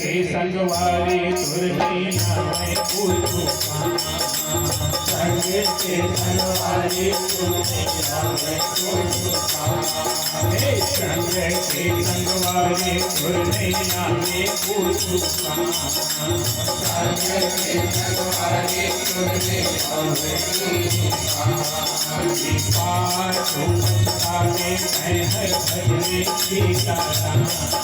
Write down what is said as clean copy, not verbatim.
के संगवारी दुर्गैया मैं पूछू संग के संगवारी दुर्गैया मैं पूछू हे संग के संगवारी दुर्गैया मैं पूछू संग के संगवारी दुर्गैया मैं पूछू पाँचों ताके मैं हर भजने की गाना